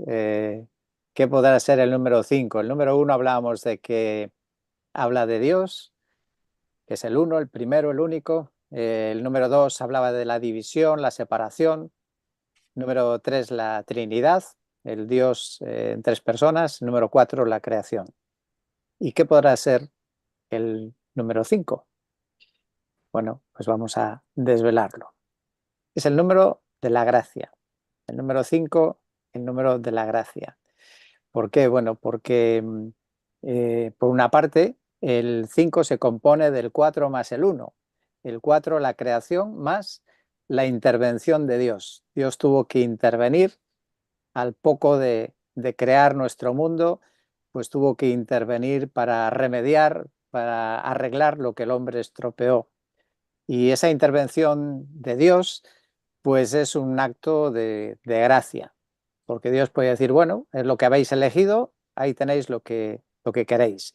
¿Qué podrá ser el número 5? El número 1 hablábamos de que habla de Dios, que es el uno, el primero, el único. El número 2 hablaba de la división, la separación. Número 3, la Trinidad, el Dios en tres personas. Número 4, la creación. ¿Y qué podrá ser el número 5? Bueno, pues vamos a desvelarlo. Es el número de la gracia. El número 5, el número de la gracia. ¿Por qué? Bueno, porque por una parte el 5 se compone del 4 más el 1. El 4, la creación, más la intervención de Dios. Dios tuvo que intervenir al poco de crear nuestro mundo, pues tuvo que intervenir para remediar, para arreglar lo que el hombre estropeó. Y esa intervención de Dios, pues es un acto de gracia, porque Dios puede decir, bueno, es lo que habéis elegido, ahí tenéis lo que queréis.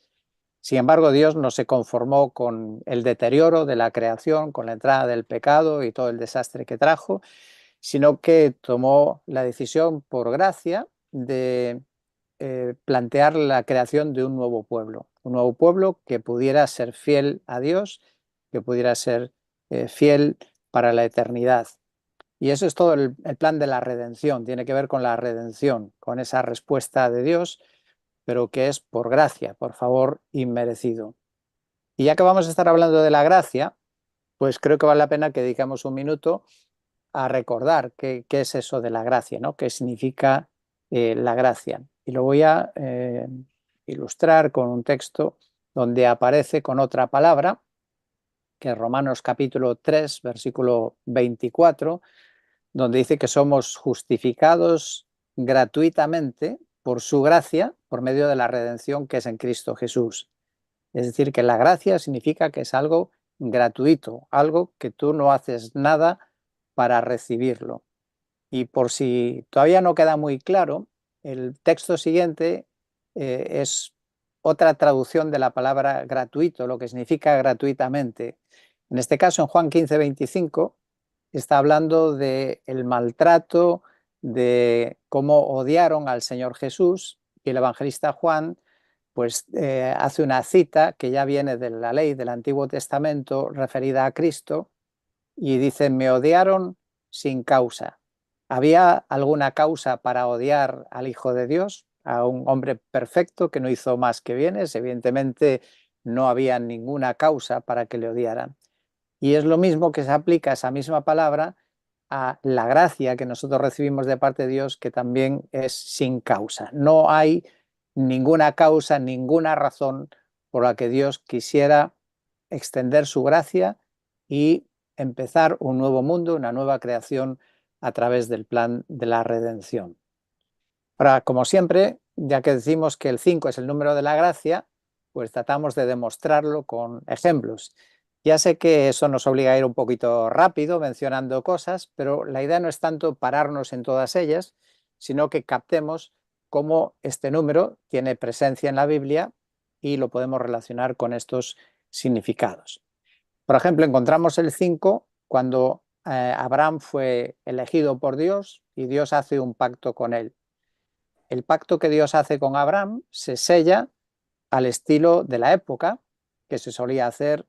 Sin embargo, Dios no se conformó con el deterioro de la creación, con la entrada del pecado y todo el desastre que trajo, sino que tomó la decisión por gracia de plantear la creación de un nuevo pueblo que pudiera ser fiel a Dios, que pudiera ser fiel para la eternidad. Y eso es todo el plan de la redención, tiene que ver con la redención, con esa respuesta de Dios, pero que es por gracia, por favor inmerecido. Y ya que vamos a estar hablando de la gracia, pues creo que vale la pena que dediquemos un minuto a recordar qué es eso de la gracia, ¿no? ¿Qué significa la gracia? Y lo voy a ilustrar con un texto donde aparece con otra palabra, que es Romanos capítulo 3, versículo 24, donde dice que somos justificados gratuitamente por su gracia, por medio de la redención que es en Cristo Jesús. Es decir, que la gracia significa que es algo gratuito, algo que tú no haces nada para recibirlo. Y por si todavía no queda muy claro, el texto siguiente es otra traducción de la palabra gratuito, lo que significa gratuitamente. En este caso, en Juan 15:25, está hablando del maltrato, de cómo odiaron al Señor Jesús, y el evangelista Juan pues hace una cita que ya viene de la ley del Antiguo Testamento referida a Cristo y dice, me odiaron sin causa. ¿Había alguna causa para odiar al Hijo de Dios, a un hombre perfecto que no hizo más que bienes? Evidentemente no había ninguna causa para que le odiaran. Y es lo mismo que se aplica esa misma palabra a la gracia que nosotros recibimos de parte de Dios, que también es sin causa. No hay ninguna causa, ninguna razón por la que Dios quisiera extender su gracia y empezar un nuevo mundo, una nueva creación a través del plan de la redención. Ahora, como siempre, ya que decimos que el 5 es el número de la gracia, pues tratamos de demostrarlo con ejemplos. Ya sé que eso nos obliga a ir un poquito rápido mencionando cosas, pero la idea no es tanto pararnos en todas ellas, sino que captemos cómo este número tiene presencia en la Biblia y lo podemos relacionar con estos significados. Por ejemplo, encontramos el 5 cuando Abraham fue elegido por Dios y Dios hace un pacto con él. El pacto que Dios hace con Abraham se sella al estilo de la época, que se solía hacer.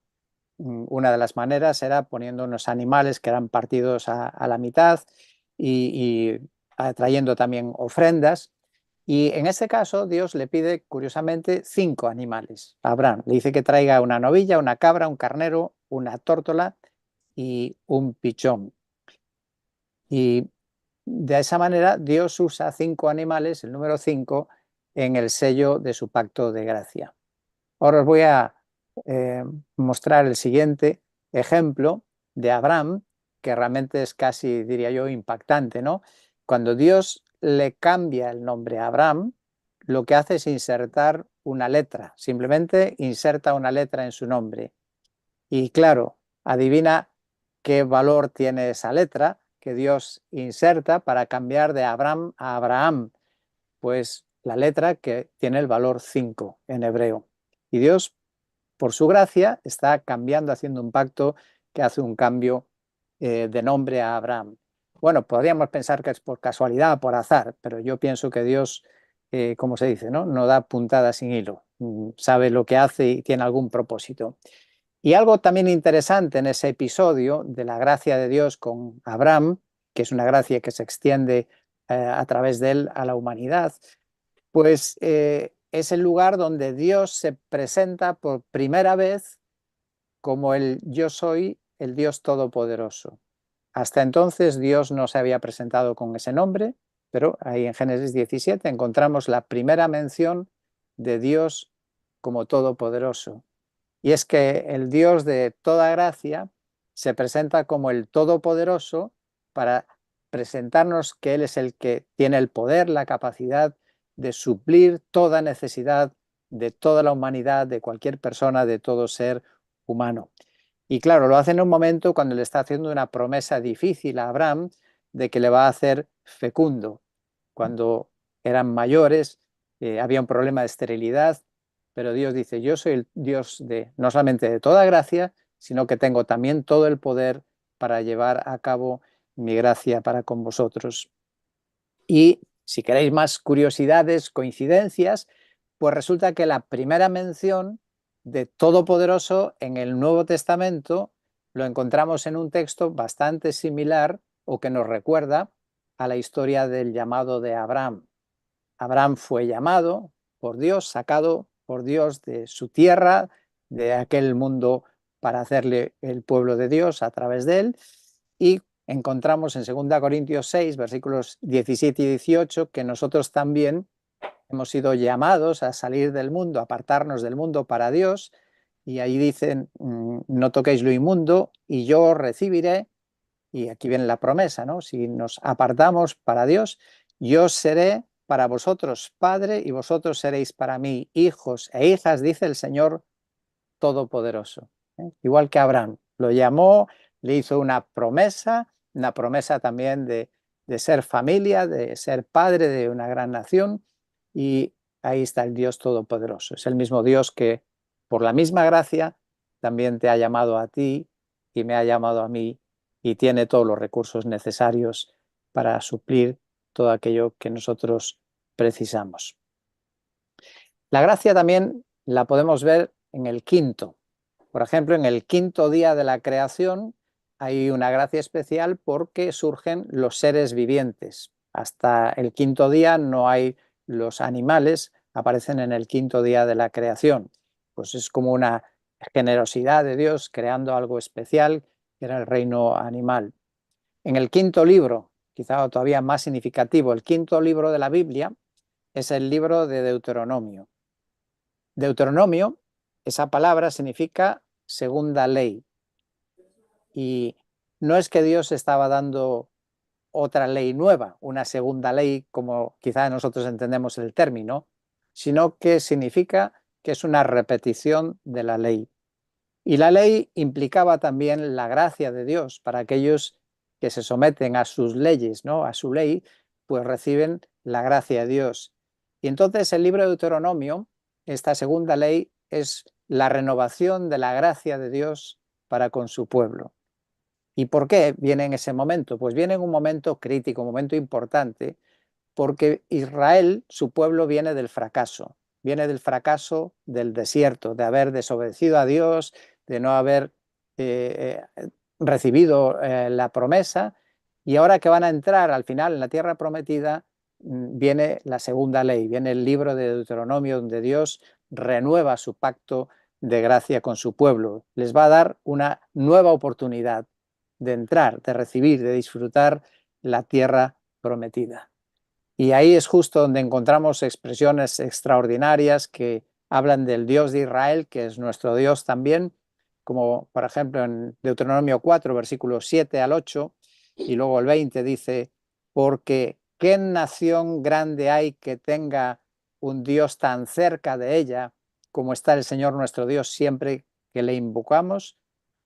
Una de las maneras era poniendo unos animales que eran partidos a la mitad y trayendo también ofrendas. Y en este caso Dios le pide, curiosamente, 5 animales a Abraham. Le dice que traiga una novilla, una cabra, un carnero, una tórtola y un pichón. Y de esa manera Dios usa 5 animales, el número 5, en el sello de su pacto de gracia. Ahora os voy a mostrar el siguiente ejemplo de Abraham, que realmente es casi, diría yo, impactante, ¿no? Cuando Dios le cambia el nombre a Abraham, lo que hace es insertar una letra, simplemente inserta una letra en su nombre. Y claro, adivina qué valor tiene esa letra que Dios inserta para cambiar de Abraham a Abraham. Pues la letra que tiene el valor 5 en hebreo. Y Dios, por su gracia, está cambiando, haciendo un pacto que hace un cambio de nombre a Abraham. Bueno, podríamos pensar que es por casualidad, por azar, pero yo pienso que Dios, como se dice, ¿no? No da puntada sin hilo, sabe lo que hace y tiene algún propósito. Y algo también interesante en ese episodio de la gracia de Dios con Abraham, que es una gracia que se extiende a través de él a la humanidad, pues es el lugar donde Dios se presenta por primera vez como el yo soy, el Dios Todopoderoso. Hasta entonces Dios no se había presentado con ese nombre, pero ahí en Génesis 17 encontramos la primera mención de Dios como Todopoderoso. Y es que el Dios de toda gracia se presenta como el Todopoderoso para presentarnos que Él es el que tiene el poder, la capacidad de suplir toda necesidad de toda la humanidad, de cualquier persona, de todo ser humano. Y claro, lo hace en un momento cuando le está haciendo una promesa difícil a Abraham de que le va a hacer fecundo. Cuando eran mayores, había un problema de esterilidad, pero Dios dice, yo soy el Dios de no solamente de toda gracia, sino que tengo también todo el poder para llevar a cabo mi gracia para con vosotros. Y si queréis más curiosidades, coincidencias, pues resulta que la primera mención de Todopoderoso en el Nuevo Testamento lo encontramos en un texto bastante similar o que nos recuerda a la historia del llamado de Abraham. Abraham fue llamado por Dios, sacado por Dios de su tierra, de aquel mundo para hacerle el pueblo de Dios a través de él. Y encontramos en 2 Corintios 6, versículos 17 y 18, que nosotros también hemos sido llamados a salir del mundo, a apartarnos del mundo para Dios. Y ahí dicen, no toquéis lo inmundo y yo os recibiré. Y aquí viene la promesa, ¿no? Si nos apartamos para Dios, yo seré para vosotros padre y vosotros seréis para mí hijos e hijas, dice el Señor Todopoderoso. Igual que Abraham, lo llamó, le hizo una promesa también de ser familia, de ser padre de una gran nación, y ahí está el Dios Todopoderoso. Es el mismo Dios que, por la misma gracia, también te ha llamado a ti y me ha llamado a mí, y tiene todos los recursos necesarios para suplir todo aquello que nosotros precisamos. La gracia también la podemos ver en el quinto. Por ejemplo, en el quinto día de la creación hay una gracia especial porque surgen los seres vivientes. Hasta el quinto día no hay los animales, aparecen en el quinto día de la creación. Pues es como una generosidad de Dios creando algo especial que era el reino animal. En el quinto libro, quizá todavía más significativo, el quinto libro de la Biblia es el libro de Deuteronomio. Deuteronomio, esa palabra significa segunda ley. Y no es que Dios estaba dando otra ley nueva, una segunda ley, como quizá nosotros entendemos el término, sino que significa que es una repetición de la ley. Y la ley implicaba también la gracia de Dios para aquellos que se someten a sus leyes, ¿no? A su ley, pues reciben la gracia de Dios. Y entonces el libro de Deuteronomio, esta segunda ley, es la renovación de la gracia de Dios para con su pueblo. ¿Y por qué viene en ese momento? Pues viene en un momento crítico, un momento importante, porque Israel, su pueblo, viene del fracaso del desierto, de haber desobedecido a Dios, de no haber recibido la promesa, y ahora que van a entrar al final en la tierra prometida, viene la segunda ley, viene el libro de Deuteronomio, donde Dios renueva su pacto de gracia con su pueblo, les va a dar una nueva oportunidad de entrar, de recibir, de disfrutar la tierra prometida. Y ahí es justo donde encontramos expresiones extraordinarias que hablan del Dios de Israel, que es nuestro Dios también, como por ejemplo en Deuteronomio 4, versículos 7 al 8, y luego el 20 dice, porque ¿qué nación grande hay que tenga un Dios tan cerca de ella como está el Señor nuestro Dios siempre que le invocamos?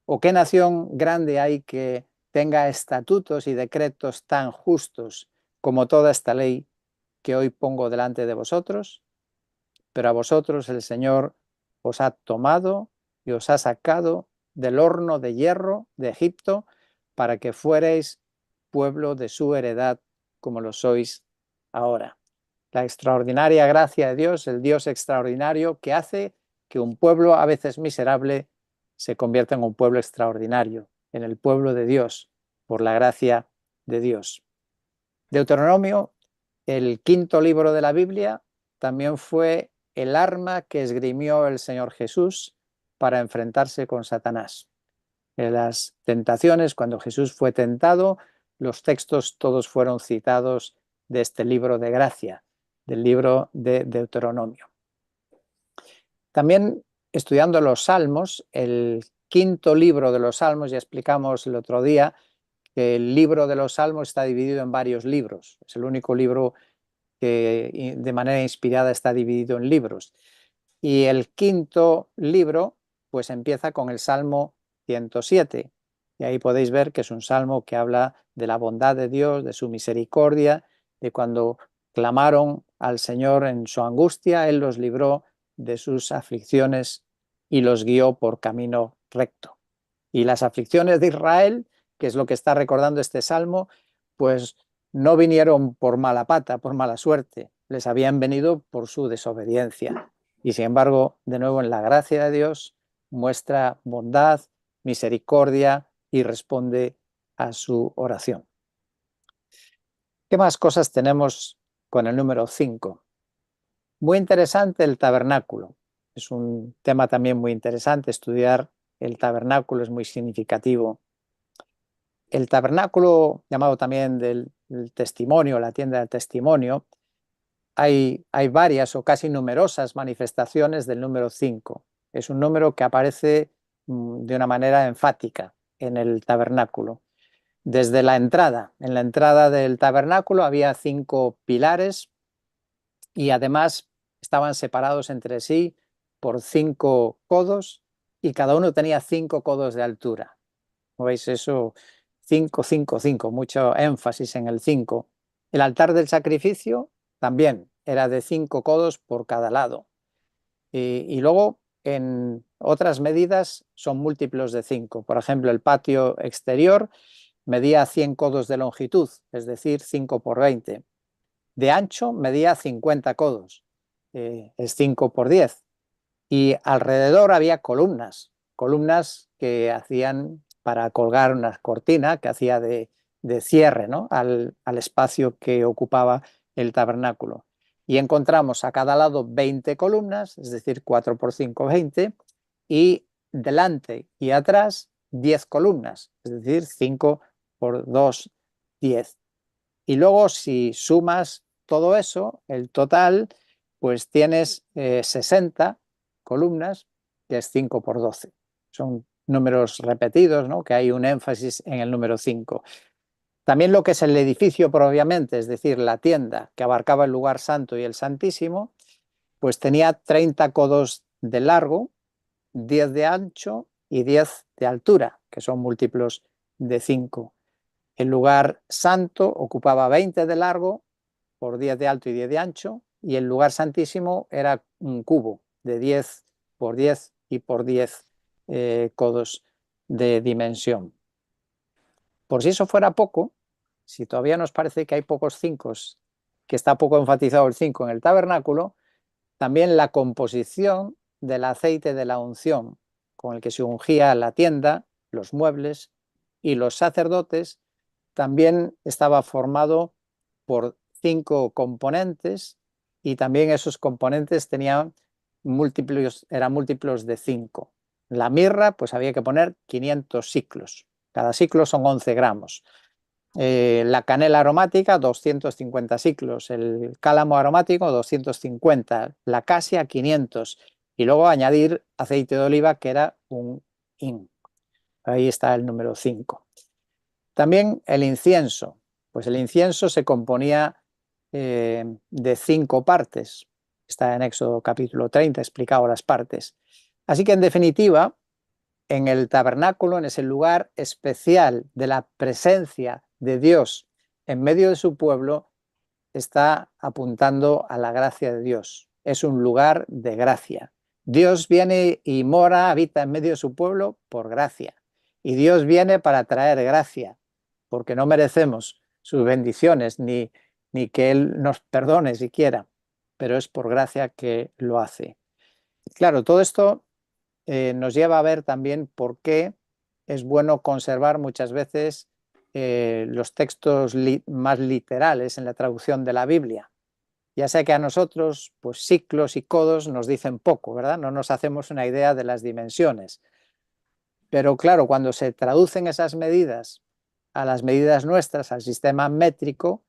¿O qué nación grande hay que tenga estatutos y decretos tan justos como toda esta ley que hoy pongo delante de vosotros? Pero a vosotros el Señor os ha tomado y os ha sacado del horno de hierro de Egipto para que fuerais pueblo de su heredad, como lo sois ahora. La extraordinaria gracia de Dios, el Dios extraordinario que hace que un pueblo a veces miserable se convierta en un pueblo extraordinario, en el pueblo de Dios, por la gracia de Dios. Deuteronomio, el quinto libro de la Biblia, también fue el arma que esgrimió el Señor Jesús para enfrentarse con Satanás. En las tentaciones, cuando Jesús fue tentado, los textos todos fueron citados de este libro de gracia, del libro de Deuteronomio. También estudiando los Salmos, el quinto libro de los Salmos, ya explicamos el otro día que el libro de los Salmos está dividido en varios libros. Es el único libro que de manera inspirada está dividido en libros. Y el quinto libro pues empieza con el Salmo 107. Y ahí podéis ver que es un salmo que habla de la bondad de Dios, de su misericordia, de cuando clamaron al Señor en su angustia, Él los libró de sus aflicciones y los guió por camino recto. Y las aflicciones de Israel, que es lo que está recordando este salmo, pues no vinieron por mala pata, por mala suerte, les habían venido por su desobediencia. Y sin embargo, de nuevo, en la gracia de Dios, muestra bondad, misericordia y responde a su oración. ¿Qué más cosas tenemos con el número 5? Muy interesante el tabernáculo. Es un tema también muy interesante. Estudiar el tabernáculo es muy significativo. El tabernáculo, llamado también del testimonio, la tienda del testimonio, hay varias o casi numerosas manifestaciones del número 5. Es un número que aparece de una manera enfática en el tabernáculo. Desde la entrada, en la entrada del tabernáculo había 5 pilares y además estaban separados entre sí por 5 codos y cada uno tenía 5 codos de altura. ¿No veis eso? 5, 5, 5, mucho énfasis en el 5. El altar del sacrificio también era de 5 codos por cada lado. Y luego en otras medidas son múltiplos de 5. Por ejemplo, el patio exterior medía 100 codos de longitud, es decir, 5 por 20. De ancho medía 50 codos, es 5 por 10. Y alrededor había columnas que hacían para colgar una cortina que hacía de cierre, ¿no? al espacio que ocupaba el tabernáculo. Y encontramos a cada lado 20 columnas, es decir, 4 por 5, 20, y delante y atrás 10 columnas, es decir, 5 por 2, 10. Y luego si sumas todo eso, el total, pues tienes 60 columnas, que es 5 por 12. Son números repetidos, ¿no? Que hay un énfasis en el número 5. También lo que es el edificio propiamente, es decir, la tienda que abarcaba el lugar santo y el santísimo, pues tenía 30 codos de largo, 10 de ancho y 10 de altura, que son múltiplos de 5. El lugar santo ocupaba 20 de largo por 10 de alto y 10 de ancho, y el lugar santísimo era un cubo de 10 por 10 y por 10 codos de dimensión. Por si eso fuera poco, si todavía nos parece que hay pocos 5, que está poco enfatizado el 5 en el tabernáculo, también la composición del aceite de la unción con el que se ungía la tienda, los muebles y los sacerdotes, también estaba formado por 5 componentes y también esos componentes tenían eran múltiplos de 5. La mirra, pues había que poner 500 siclos. Cada siclo son 11 gramos. La canela aromática, 250 siclos. El cálamo aromático, 250. La casia, 500. Y luego añadir aceite de oliva, que era un hin. Ahí está el número 5. También el incienso. Pues el incienso se componía de 5 partes. Está en Éxodo capítulo 30 explicado las partes. Así que en definitiva, en el tabernáculo, en ese lugar especial de la presencia de Dios en medio de su pueblo, está apuntando a la gracia de Dios. Es un lugar de gracia. Dios viene y mora, habita en medio de su pueblo por gracia. Y Dios viene para traer gracia. porque no merecemos sus bendiciones ni que Él nos perdone siquiera, pero es por gracia que lo hace. Claro, todo esto nos lleva a ver también por qué es bueno conservar muchas veces los textos más literales en la traducción de la Biblia. Ya sea que a nosotros, pues ciclos y codos nos dicen poco, ¿verdad? No nos hacemos una idea de las dimensiones. Pero claro, cuando se traducen esas medidas a las medidas nuestras, al sistema métrico,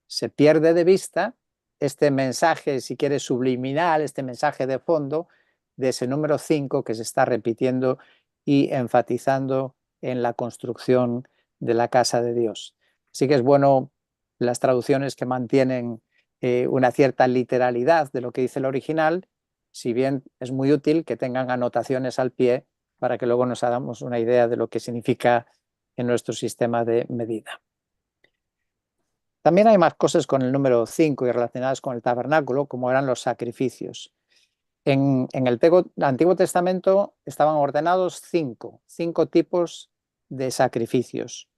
se pierde de vista este mensaje, si quieres, subliminal, este mensaje de fondo de ese número 5 que se está repitiendo y enfatizando en la construcción de la casa de Dios. Así que es bueno las traducciones que mantienen una cierta literalidad de lo que dice el original, si bien es muy útil que tengan anotaciones al pie para que luego nos hagamos una idea de lo que significa en nuestro sistema de medida. También hay más cosas con el número 5 y relacionadas con el tabernáculo, como eran los sacrificios. En el Antiguo Testamento estaban ordenados cinco tipos de sacrificios.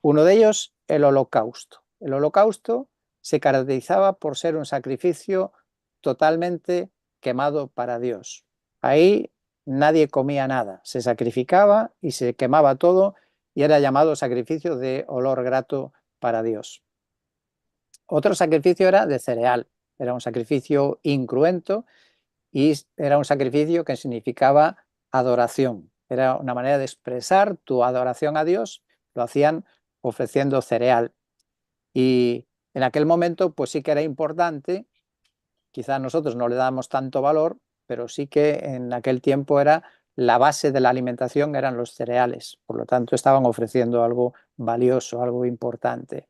Uno de ellos, el holocausto. El holocausto se caracterizaba por ser un sacrificio totalmente quemado para Dios. Ahí nadie comía nada, se sacrificaba y se quemaba todo y era llamado sacrificio de olor grato para Dios. Otro sacrificio era de cereal, era un sacrificio incruento y era un sacrificio que significaba adoración. Era una manera de expresar tu adoración a Dios, lo hacían ofreciendo cereal. Y en aquel momento, pues sí que era importante, quizás nosotros no le damos tanto valor, pero sí que en aquel tiempo era la base de la alimentación, eran los cereales. Por lo tanto, estaban ofreciendo algo valioso, algo importante.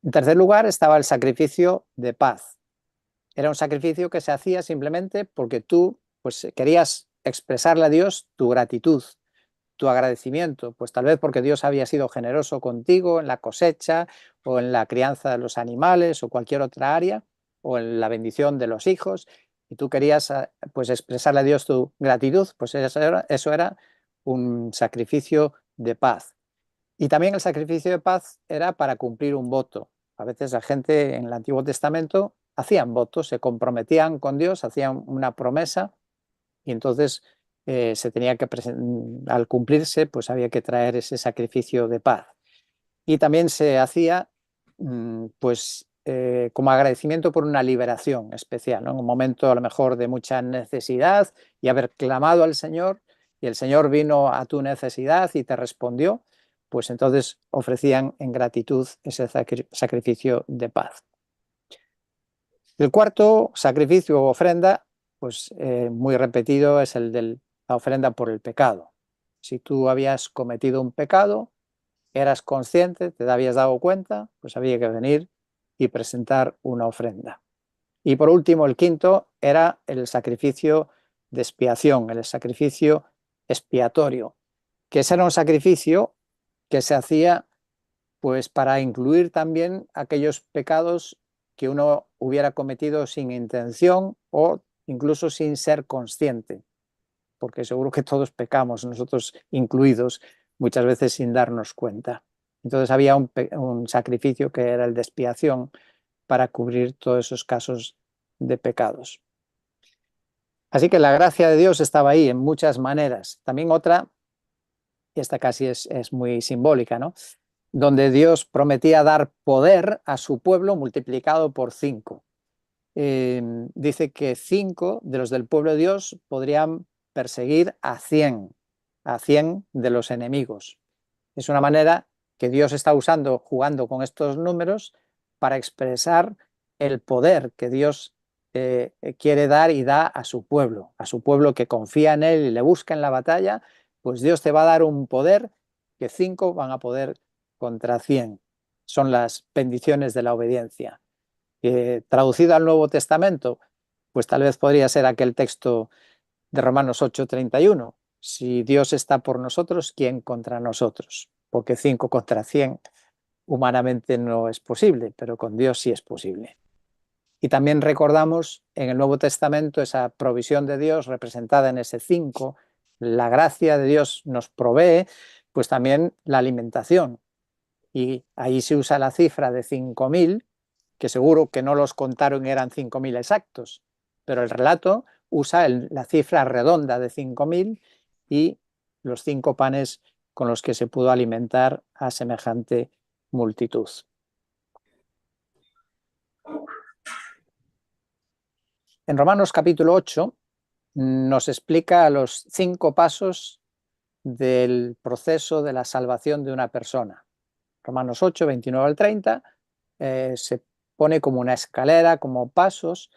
En tercer lugar, estaba el sacrificio de paz. Era un sacrificio que se hacía simplemente porque tú pues, querías expresarle a Dios tu gratitud, tu agradecimiento, pues tal vez porque Dios había sido generoso contigo en la cosecha o en la crianza de los animales o cualquier otra área, o en la bendición de los hijos, y tú querías pues expresarle a Dios tu gratitud, pues eso era un sacrificio de paz. Y también el sacrificio de paz era para cumplir un voto. A veces la gente en el Antiguo Testamento hacían votos, se comprometían con Dios, hacían una promesa y entonces se tenía que al cumplirse, pues había que traer ese sacrificio de paz. Y también se hacía pues como agradecimiento por una liberación especial, ¿no? En un momento a lo mejor de mucha necesidad y haber clamado al Señor y el Señor vino a tu necesidad y te respondió, pues entonces ofrecían en gratitud ese sacrificio de paz. El cuarto sacrificio o ofrenda, pues muy repetido, es el de la ofrenda por el pecado. Si tú habías cometido un pecado, eras consciente, te habías dado cuenta, pues había que venir y presentar una ofrenda. Y por último, el quinto era el sacrificio de expiación, el sacrificio expiatorio, que ese era un sacrificio que se hacía pues para incluir también aquellos pecados que uno hubiera cometido sin intención o incluso sin ser consciente, porque seguro que todos pecamos, nosotros incluidos, muchas veces sin darnos cuenta. Entonces había un sacrificio que era el de expiación para cubrir todos esos casos de pecados. Así que la gracia de Dios estaba ahí en muchas maneras. También otra, y esta casi es muy simbólica, ¿no? Donde Dios prometía dar poder a su pueblo multiplicado por 5. Dice que 5 de los del pueblo de Dios podrían perseguir a 100 de los enemigos. Es una manera que Dios está usando, jugando con estos números para expresar el poder que Dios quiere dar y da a su pueblo que confía en Él y le busca en la batalla, pues Dios te va a dar un poder que 5 van a poder contra 100. Son las bendiciones de la obediencia. Traducido al Nuevo Testamento, pues tal vez podría ser aquel texto de Romanos 8:31. Si Dios está por nosotros, ¿quién contra nosotros? Porque 5 contra 100 humanamente no es posible, pero con Dios sí es posible. Y también recordamos en el Nuevo Testamento esa provisión de Dios representada en ese 5, la gracia de Dios nos provee, pues también la alimentación. y ahí se usa la cifra de 5.000, que seguro que no los contaron y eran 5.000 exactos, pero el relato usa la cifra redonda de 5.000 y los 5 panes con los que se pudo alimentar a semejante multitud. En Romanos capítulo 8 nos explica los 5 pasos del proceso de la salvación de una persona. Romanos 8, 29 al 30, se pone como una escalera, como pasos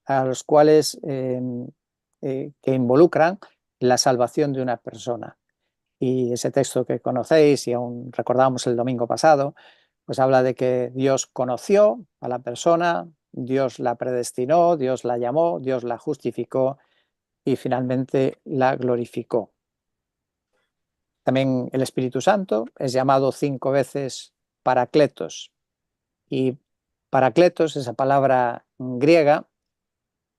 a los cuales que involucran la salvación de una persona. Y ese texto que conocéis y aún recordamos el domingo pasado, pues habla de que Dios conoció a la persona, Dios la predestinó, Dios la llamó, Dios la justificó y finalmente la glorificó. También el Espíritu Santo es llamado 5 veces Paracletos. Y Paracletos, esa palabra griega,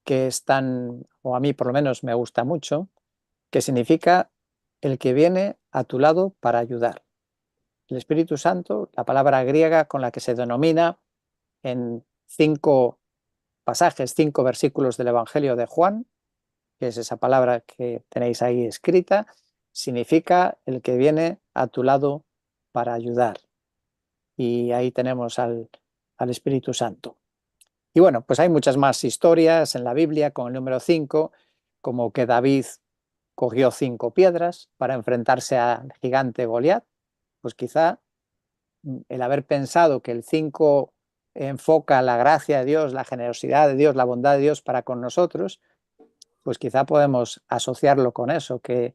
que es tan, o a mí por lo menos me gusta mucho, que significa el que viene a tu lado para ayudar. El Espíritu Santo, la palabra griega con la que se denomina en 5 pasajes, 5 versículos del Evangelio de Juan, que es esa palabra que tenéis ahí escrita, significa el que viene a tu lado para ayudar. Y ahí tenemos al Espíritu Santo. Y bueno, pues hay muchas más historias en la Biblia con el número 5, como que David cogió 5 piedras para enfrentarse al gigante Goliat. Pues quizá el haber pensado que el 5 enfoca la gracia de Dios, la generosidad de Dios, la bondad de Dios para con nosotros, pues quizá podemos asociarlo con eso, que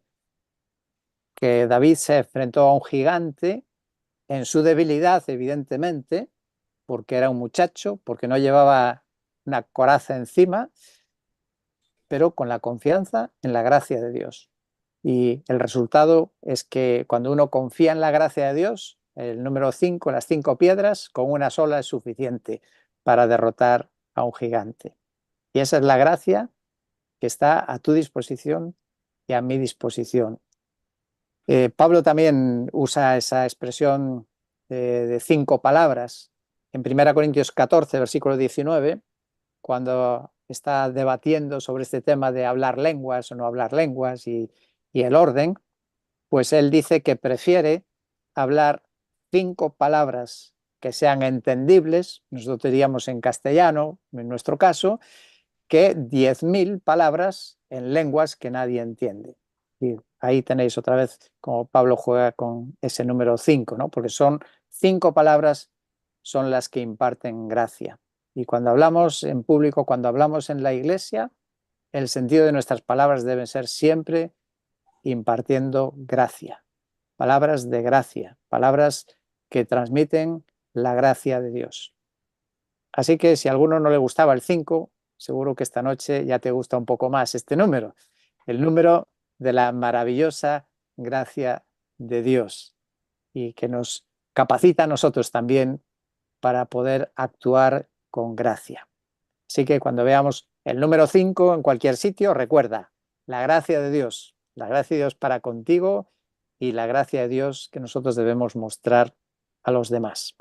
David se enfrentó a un gigante en su debilidad, evidentemente, porque era un muchacho, porque no llevaba una coraza encima, pero con la confianza en la gracia de Dios. Y el resultado es que cuando uno confía en la gracia de Dios, el número 5, las 5 piedras, con una sola es suficiente para derrotar a un gigante. Y esa es la gracia que está a tu disposición y a mi disposición. Pablo también usa esa expresión de 5 palabras en 1 Corintios 14, versículo 19, cuando está debatiendo sobre este tema de hablar lenguas o no hablar lenguas y el orden, pues él dice que prefiere hablar 5 palabras que sean entendibles, nosotros diríamos en castellano, en nuestro caso, que 10.000 palabras en lenguas que nadie entiende. Y ahí tenéis otra vez como Pablo juega con ese número 5, ¿no? Porque son 5 palabras, son las que imparten gracia. Y cuando hablamos en público, cuando hablamos en la iglesia, el sentido de nuestras palabras debe ser siempre impartiendo gracia. Palabras de gracia, palabras que transmiten la gracia de Dios. Así que si a alguno no le gustaba el 5, seguro que esta noche ya te gusta un poco más este número, el número de la maravillosa gracia de Dios y que nos capacita a nosotros también para poder actuar con gracia. Así que cuando veamos el número 5 en cualquier sitio, recuerda la gracia de Dios para contigo y la gracia de Dios que nosotros debemos mostrar a los demás.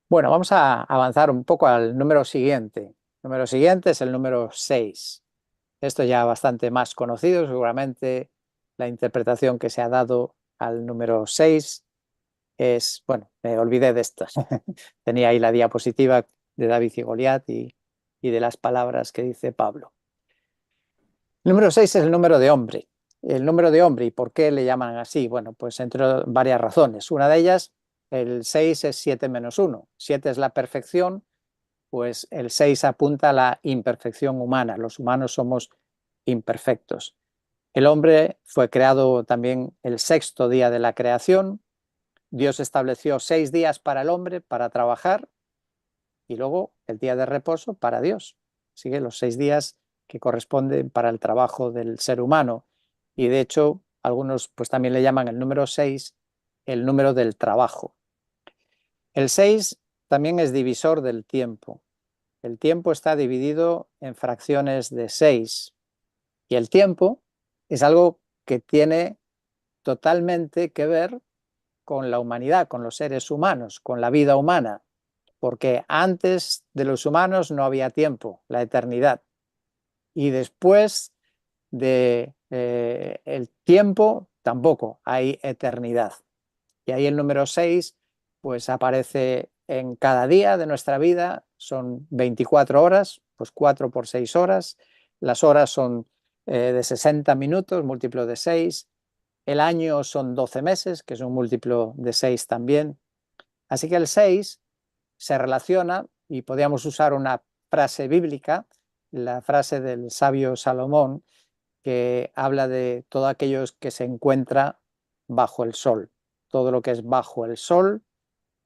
Bueno, vamos a avanzar un poco al número siguiente. El número siguiente es el número 6. Esto ya bastante más conocido, seguramente la interpretación que se ha dado al número 6 es, bueno, me olvidé de esto. Tenía ahí la diapositiva de David y Goliat y de las palabras que dice Pablo. El número 6 es el número de hombre. El número de hombre, ¿y por qué le llaman así? Bueno, pues entre varias razones. Una de ellas, el 6 es 7 menos 1. 7 es la perfección, pues el 6 apunta a la imperfección humana. Los humanos somos imperfectos. El hombre fue creado también el 6º día de la creación. Dios estableció 6 días para el hombre para trabajar y luego el día de reposo para Dios. Así que los 6 días que corresponden para el trabajo del ser humano. Y de hecho, algunos pues también le llaman el número 6 el número del trabajo. El 6 también es divisor del tiempo. El tiempo está dividido en fracciones de 6 y el tiempo es algo que tiene totalmente que ver con la humanidad, con los seres humanos, con la vida humana, porque antes de los humanos no había tiempo, la eternidad, y después de el tiempo tampoco hay eternidad. Y ahí el número 6 pues aparece en cada día de nuestra vida, son 24 horas, pues 4 por 6 horas, las horas son de 60 minutos, múltiplo de 6, el año son 12 meses, que es un múltiplo de 6 también. Así que el 6 se relaciona, y podríamos usar una frase bíblica, la frase del sabio Salomón, que habla de todo aquello que se encuentra bajo el sol, todo lo que es bajo el sol,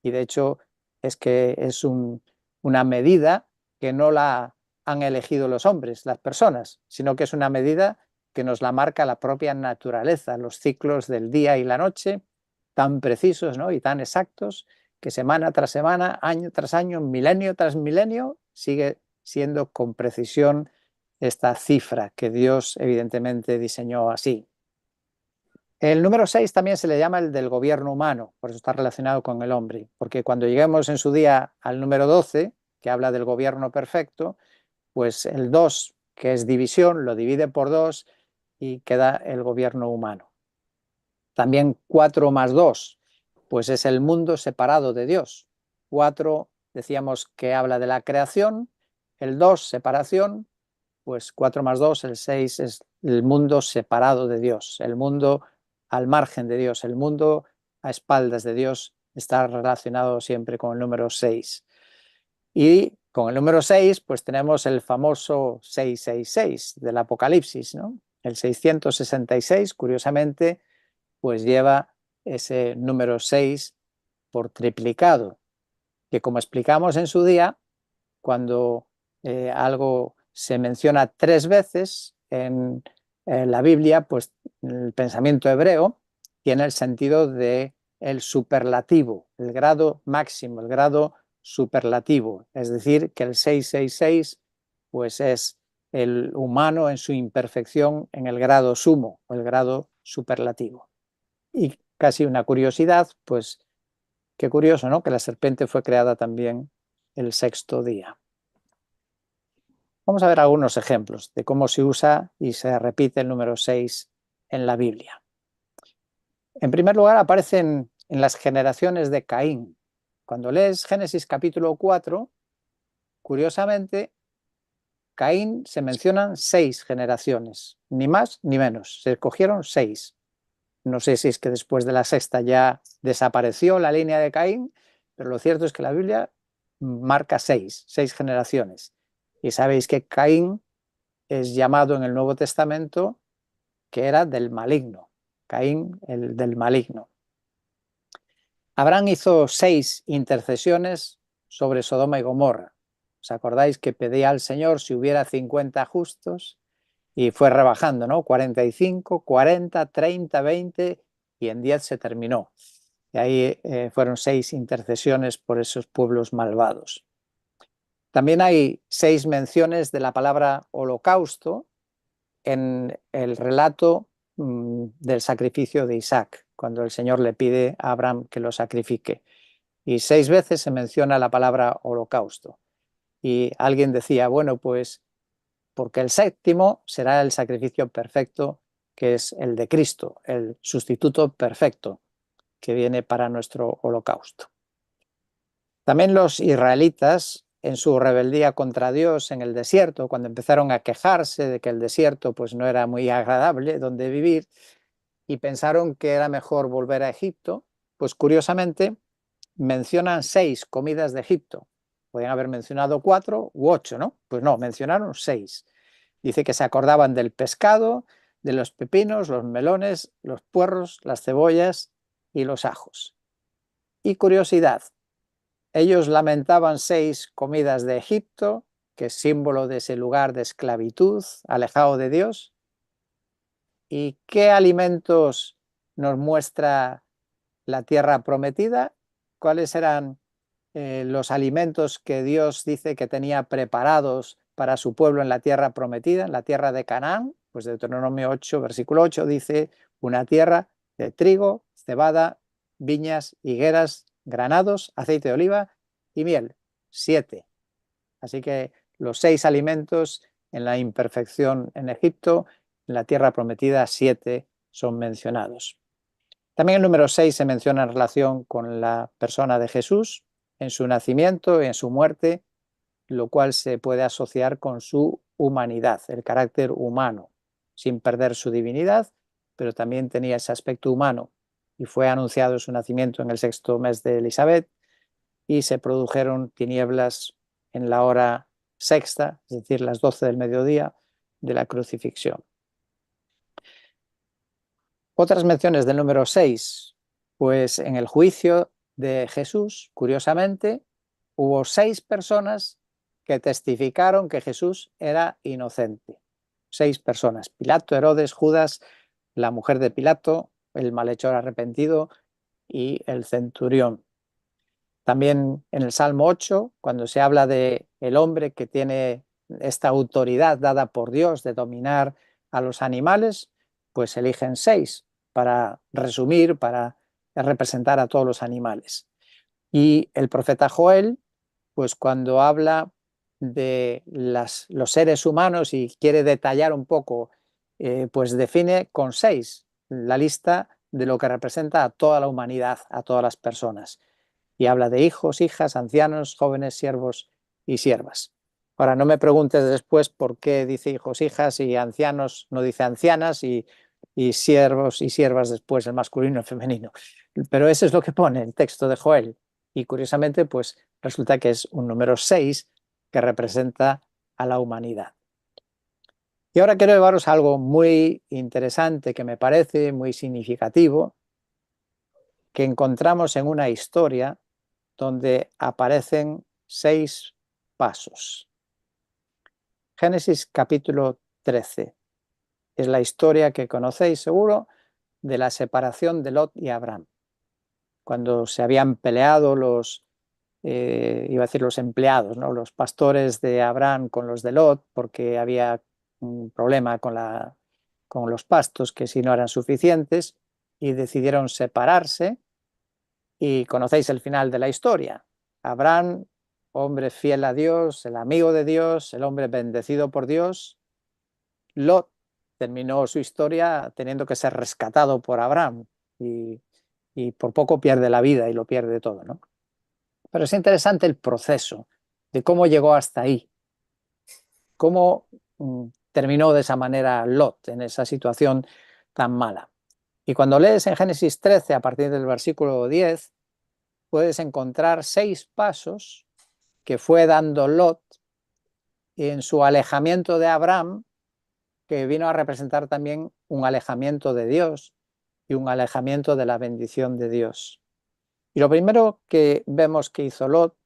y de hecho es que es una medida que no la han elegido los hombres, las personas, sino que es una medida que nos la marca la propia naturaleza, los ciclos del día y la noche, tan precisos, ¿no?, y tan exactos, que semana tras semana, año tras año, milenio tras milenio, sigue siendo con precisión esta cifra que Dios evidentemente diseñó así. El número 6 también se le llama el del gobierno humano, por eso está relacionado con el hombre, porque cuando lleguemos en su día al número 12, que habla del gobierno perfecto, pues el 2, que es división, lo divide por 2 y queda el gobierno humano. También 4 más 2, pues es el mundo separado de Dios. 4 decíamos que habla de la creación, el 2 separación, pues 4 más 2, el 6 es el mundo separado de Dios, el mundo al margen de Dios, el mundo a espaldas de Dios, está relacionado siempre con el número 6. Y con el número 6, pues tenemos el famoso 666 del Apocalipsis, ¿no? El 666, curiosamente, pues lleva ese número 6 por triplicado, que como explicamos en su día, cuando algo se menciona 3 veces en la Biblia, pues el pensamiento hebreo tiene el sentido de el superlativo, el grado máximo, el grado superlativo, es decir, que el 666 pues es el humano en su imperfección en el grado sumo, o el grado superlativo. Y casi una curiosidad, pues qué curioso, ¿no?, que la serpiente fue creada también el 6º día. Vamos a ver algunos ejemplos de cómo se usa y se repite el número 6 en la Biblia. En primer lugar, aparecen en las generaciones de Caín. Cuando lees Génesis capítulo 4, curiosamente, Caín se mencionan 6 generaciones, ni más ni menos, se escogieron 6. No sé si es que después de la 6ª ya desapareció la línea de Caín, pero lo cierto es que la Biblia marca 6 generaciones. Y sabéis que Caín es llamado en el Nuevo Testamento que era del maligno, Caín, el del maligno. Abraham hizo 6 intercesiones sobre Sodoma y Gomorra. ¿Os acordáis que pedía al Señor si hubiera 50 justos? Y fue rebajando, ¿no? 45, 40, 30, 20 y en 10 se terminó. Y ahí fueron 6 intercesiones por esos pueblos malvados. También hay 6 menciones de la palabra holocausto en el relato del sacrificio de Isaac, cuando el Señor le pide a Abraham que lo sacrifique. Y 6 veces se menciona la palabra holocausto. Y alguien decía, bueno, pues porque el 7º será el sacrificio perfecto, que es el de Cristo, el sustituto perfecto que viene para nuestro holocausto. También los israelitas, en su rebeldía contra Dios en el desierto, cuando empezaron a quejarse de que el desierto pues, no era muy agradable donde vivir y pensaron que era mejor volver a Egipto, pues curiosamente mencionan 6 comidas de Egipto. Podrían haber mencionado 4 u 8, ¿no? Pues no, mencionaron 6. Dice que se acordaban del pescado, de los pepinos, los melones, los puerros, las cebollas y los ajos. Y curiosidad, ellos lamentaban 6 comidas de Egipto, que es símbolo de ese lugar de esclavitud, alejado de Dios. ¿Y qué alimentos nos muestra la tierra prometida? ¿Cuáles eran los alimentos que Dios dice que tenía preparados para su pueblo en la tierra prometida, en la tierra de Canaán? Pues Deuteronomio 8, versículo 8 dice, una tierra de trigo, cebada viñas, higueras, granados, aceite de oliva y miel, 7. Así que los 6 alimentos en la imperfección en Egipto, en la tierra prometida, 7 son mencionados. También el número 6 se menciona en relación con la persona de Jesús, en su nacimiento y en su muerte, lo cual se puede asociar con su humanidad, el carácter humano, sin perder su divinidad, pero también tenía ese aspecto humano. Y fue anunciado su nacimiento en el 6º mes de Elizabeth y se produjeron tinieblas en la hora sexta, es decir, las 12 del mediodía de la crucifixión. Otras menciones del número 6, pues en el juicio de Jesús, curiosamente, hubo 6 personas que testificaron que Jesús era inocente. 6 personas: Pilato, Herodes, Judas, la mujer de Pilato, el malhechor arrepentido y el centurión. También en el Salmo 8, cuando se habla de el hombre que tiene esta autoridad dada por Dios de dominar a los animales, pues eligen 6 para resumir, para representar a todos los animales. Y el profeta Joel, pues cuando habla de los seres humanos y quiere detallar un poco, pues define con 6 la lista de lo que representa a toda la humanidad, a todas las personas. Y habla de hijos, hijas, ancianos, jóvenes, siervos y siervas. Ahora, no me preguntes después por qué dice hijos, hijas y ancianos, no dice ancianas y siervos y siervas después, el masculino y el femenino. Pero eso es lo que pone el texto de Joel. Y curiosamente, pues resulta que es un número 6 que representa a la humanidad. Y ahora quiero llevaros a algo muy interesante que me parece muy significativo, que encontramos en una historia donde aparecen 6 pasos. Génesis capítulo 13. Es la historia que conocéis seguro de la separación de Lot y Abraham. Cuando se habían peleado iba a decir los empleados, ¿no? Los pastores de Abraham con los de Lot, porque había un problema con los pastos que si no eran suficientes, y decidieron separarse. Y conocéis el final de la historia. Abraham, hombre fiel a Dios, el amigo de Dios, el hombre bendecido por Dios. Lot terminó su historia teniendo que ser rescatado por Abraham y por poco pierde la vida y lo pierde todo, ¿no? Pero es interesante el proceso de cómo llegó hasta ahí, cómo terminó de esa manera Lot en esa situación tan mala. Y cuando lees en Génesis 13, a partir del versículo 10, puedes encontrar 6 pasos que fue dando Lot en su alejamiento de Abraham, que vino a representar también un alejamiento de Dios y un alejamiento de la bendición de Dios. Y lo primero que vemos que hizo Lot,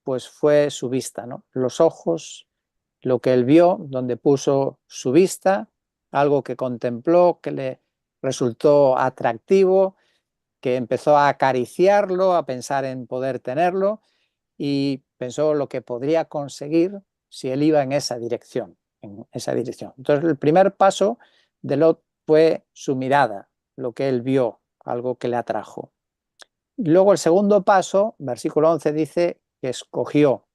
pues fue su vista, ¿no? Los ojos, lo que él vio, donde puso su vista, algo que contempló, que le resultó atractivo, que empezó a acariciarlo, a pensar en poder tenerlo y pensó lo que podría conseguir si él iba en esa dirección, Entonces el primer paso de Lot fue su mirada, lo que él vio, algo que le atrajo. Luego el segundo paso, versículo 11, dice que escogió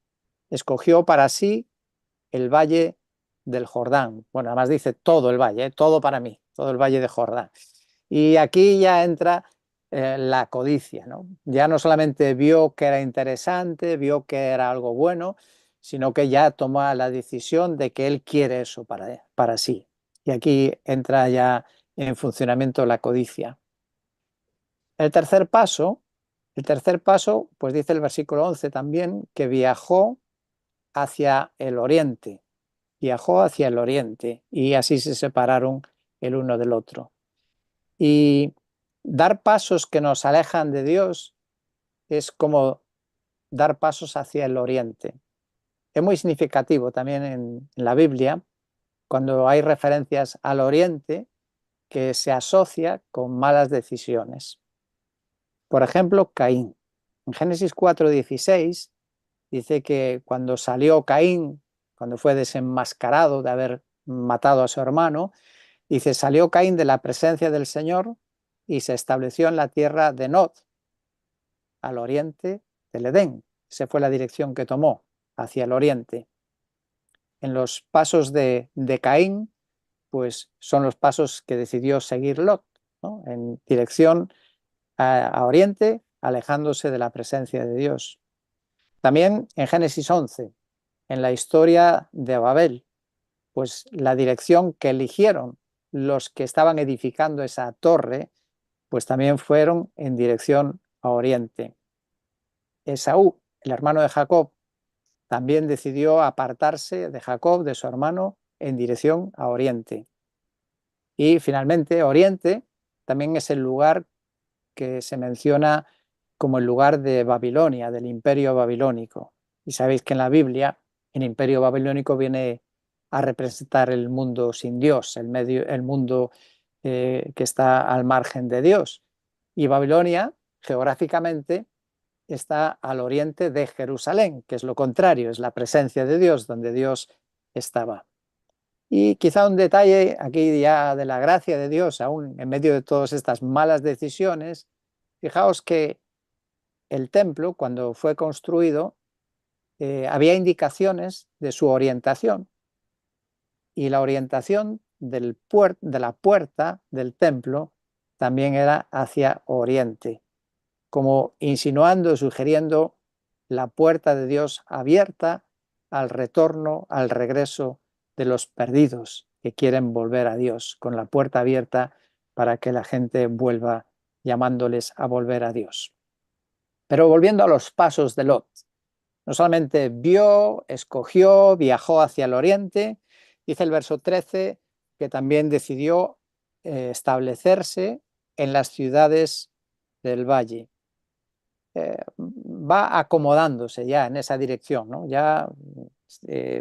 para sí el valle del Jordán. Bueno, además dice todo el valle, todo para mí, todo el valle de Jordán. Y aquí ya entra la codicia, ¿no? Ya no solamente vio que era interesante, vio que era algo bueno, sino que ya toma la decisión de que él quiere eso para sí. Y aquí entra ya en funcionamiento la codicia. El tercer paso, pues dice el versículo 11 también, que viajó hacia el oriente y así se separaron el uno del otro. Y dar pasos que nos alejan de Dios es como dar pasos hacia el oriente. Es muy significativo también en la Biblia, cuando hay referencias al oriente, que se asocia con malas decisiones. Por ejemplo, Caín. En Génesis 4:16 dice que cuando salió Caín, cuando fue desenmascarado de haber matado a su hermano, dice, salió Caín de la presencia del Señor y se estableció en la tierra de Nod, al oriente del Edén. Esa fue la dirección que tomó, hacia el oriente. En los pasos de Caín, pues son los pasos que decidió seguir Lot, ¿no? En dirección a oriente, alejándose de la presencia de Dios. También en Génesis 11, en la historia de Babel, pues la dirección que eligieron los que estaban edificando esa torre, pues también fueron en dirección a oriente. Esaú, el hermano de Jacob, también decidió apartarse de Jacob, de su hermano, en dirección a oriente. Y finalmente, oriente también es el lugar que se menciona como el lugar de Babilonia, del imperio babilónico. Y sabéis que en la Biblia el imperio babilónico viene a representar el mundo sin Dios, el mundo que está al margen de Dios. Y Babilonia, geográficamente, está al oriente de Jerusalén, que es lo contrario, es la presencia de Dios, donde Dios estaba. Y quizá un detalle aquí ya de la gracia de Dios, aún en medio de todas estas malas decisiones, fijaos que el templo, cuando fue construido, había indicaciones de su orientación, y la orientación de la puerta del templo también era hacia oriente, como insinuando, sugiriendo la puerta de Dios abierta al retorno, al regreso de los perdidos que quieren volver a Dios, con la puerta abierta para que la gente vuelva, llamándoles a volver a Dios. Pero volviendo a los pasos de Lot, no solamente vio, escogió, viajó hacia el oriente, dice el verso 13 que también decidió establecerse en las ciudades del valle. Va acomodándose ya en esa dirección, ¿no? Ya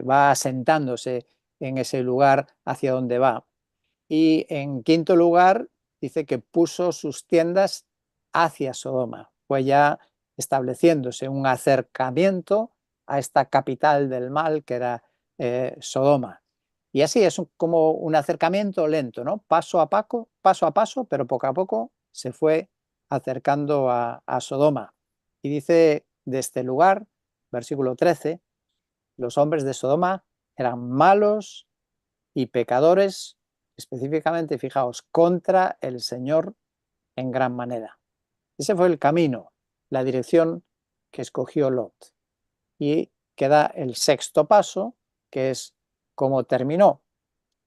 va asentándose en ese lugar hacia donde va. Y en quinto lugar, dice que puso sus tiendas hacia Sodoma, fue ya estableciéndose un acercamiento a esta capital del mal que era Sodoma. Y así es como un acercamiento lento, ¿no? Paso a paso, pero poco a poco se fue acercando a Sodoma. Y dice de este lugar, versículo 13, los hombres de Sodoma eran malos y pecadores, específicamente, fijaos, contra el Señor en gran manera. Ese fue el camino, la dirección que escogió Lot. Y queda el sexto paso, que es cómo terminó.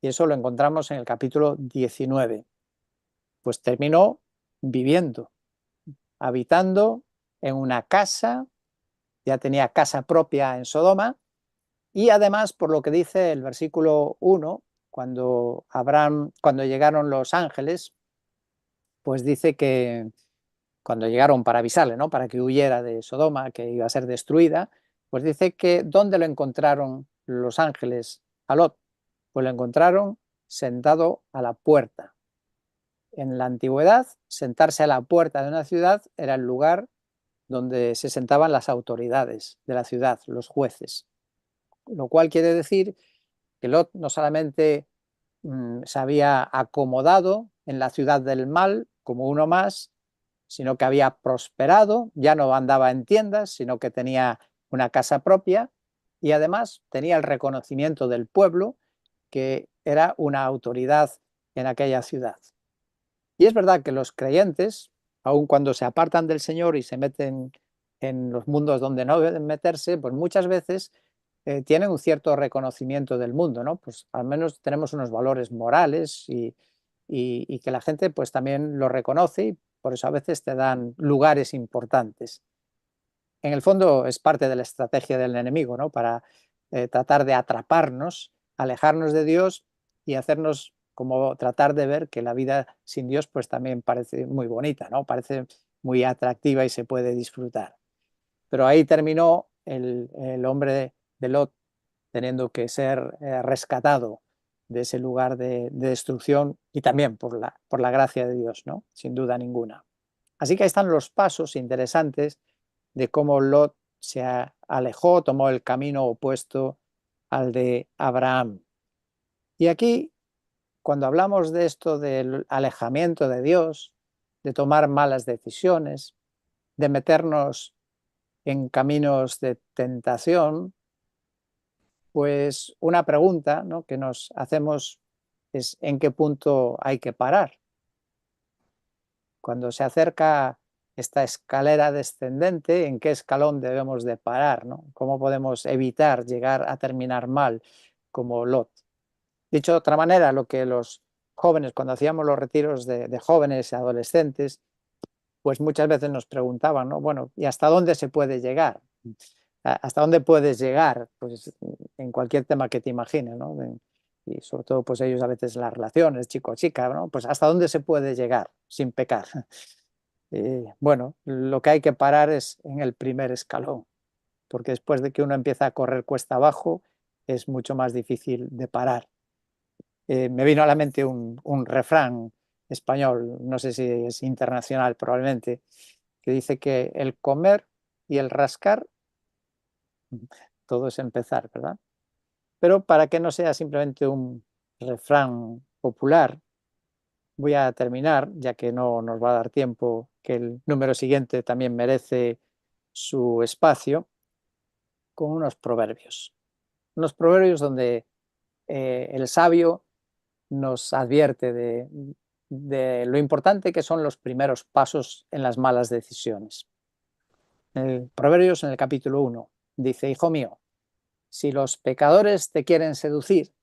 Y eso lo encontramos en el capítulo 19. Pues terminó viviendo, habitando en una casa, ya tenía casa propia en Sodoma, y además, por lo que dice el versículo 1, cuando llegaron los ángeles, pues dice que cuando llegaron para avisarle, ¿no? Para que huyera de Sodoma, que iba a ser destruida, pues dice que ¿dónde lo encontraron los ángeles a Lot? Pues lo encontraron sentado a la puerta. En la antigüedad, sentarse a la puerta de una ciudad era el lugar donde se sentaban las autoridades de la ciudad, los jueces. Lo cual quiere decir que Lot no solamente se había acomodado en la ciudad del mal como uno más, sino que había prosperado, ya no andaba en tiendas, sino que tenía una casa propia y además tenía el reconocimiento del pueblo, que era una autoridad en aquella ciudad. Y es verdad que los creyentes, aun cuando se apartan del Señor y se meten en los mundos donde no deben meterse, pues muchas veces tienen un cierto reconocimiento del mundo, ¿no? Pues al menos tenemos unos valores morales y que la gente pues también lo reconoce y por eso a veces te dan lugares importantes. En el fondo es parte de la estrategia del enemigo, ¿no? Para tratar de atraparnos, alejarnos de Dios y hacernos como tratar de ver que la vida sin Dios pues también parece muy bonita, ¿no? Parece muy atractiva y se puede disfrutar. Pero ahí terminó el hombre de Lot teniendo que ser rescatado de ese lugar de destrucción y también por la gracia de Dios, ¿no? Sin duda ninguna. Así que ahí están los pasos interesantes de cómo Lot se alejó, tomó el camino opuesto al de Abraham. Y aquí, cuando hablamos de esto del alejamiento de Dios, de tomar malas decisiones, de meternos en caminos de tentación, pues una pregunta, ¿no?, que nos hacemos es ¿en qué punto hay que parar? Cuando se acerca esta escalera descendente, ¿en qué escalón debemos de parar, ¿no? ¿Cómo podemos evitar llegar a terminar mal como Lot? Dicho de otra manera, lo que los jóvenes, cuando hacíamos los retiros de jóvenes y adolescentes, pues muchas veces nos preguntaban, ¿no? Bueno, ¿y hasta dónde se puede llegar? ¿Hasta dónde puedes llegar? Pues en cualquier tema que te imagines, ¿no? Y sobre todo, pues ellos a veces las relaciones, chico-chica, ¿no? Pues hasta dónde se puede llegar sin pecar. Bueno, lo que hay que parar es en el primer escalón, porque después de que uno empieza a correr cuesta abajo, es mucho más difícil de parar. Me vino a la mente un refrán español, no sé si es internacional probablemente, que dice que el comer y el rascar, todo es empezar, ¿verdad? Pero para que no sea simplemente un refrán popular, voy a terminar, ya que no nos va a dar tiempo, que el número siguiente también merece su espacio, con unos proverbios. Unos proverbios donde el sabio nos advierte de lo importante que son los primeros pasos en las malas decisiones. Proverbios en el capítulo 1 dice: hijo mío, si los pecadores te quieren seducir,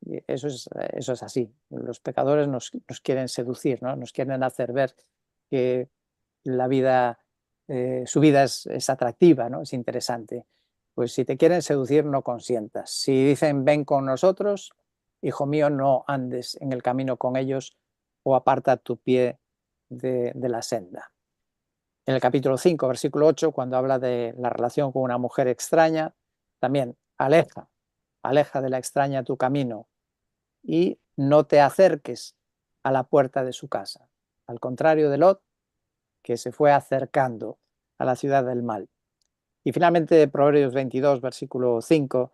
y eso es así, los pecadores nos quieren seducir, ¿no? Nos quieren hacer ver que la vida, su vida es atractiva, ¿no? Es interesante. Pues si te quieren seducir, no consientas. Si dicen ven con nosotros, hijo mío, no andes en el camino con ellos o aparta tu pie de la senda. En el capítulo 5, versículo 8, cuando habla de la relación con una mujer extraña, también aleja de la extraña tu camino y no te acerques a la puerta de su casa. Al contrario de Lot, que se fue acercando a la ciudad del mal. Y finalmente, Proverbios 22, versículo 5,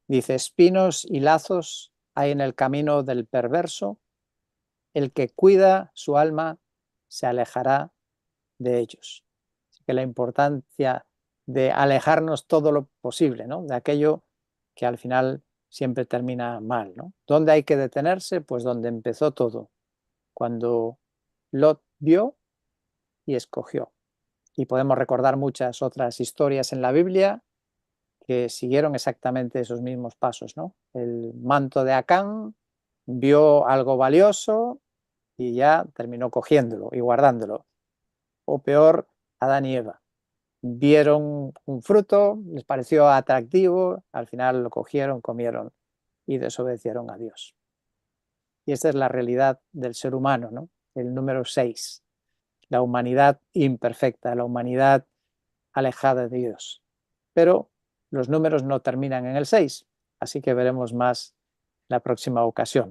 dice: espinos y lazos hay en el camino del perverso, el que cuida su alma se alejará de ellos. Así que la importancia de alejarnos todo lo posible, ¿no?, de aquello que al final siempre termina mal, ¿no? ¿Dónde hay que detenerse? Pues donde empezó todo, cuando Lot vio y escogió. Y podemos recordar muchas otras historias en la Biblia que siguieron exactamente esos mismos pasos, ¿no? El manto de Acán vio algo valioso y ya terminó cogiéndolo y guardándolo. O peor, Adán y Eva. Vieron un fruto, les pareció atractivo, al final lo cogieron, comieron y desobedecieron a Dios. Y esta es la realidad del ser humano, ¿no? El número 6, la humanidad imperfecta, la humanidad alejada de Dios. Pero los números no terminan en el 6, así que veremos más la próxima ocasión.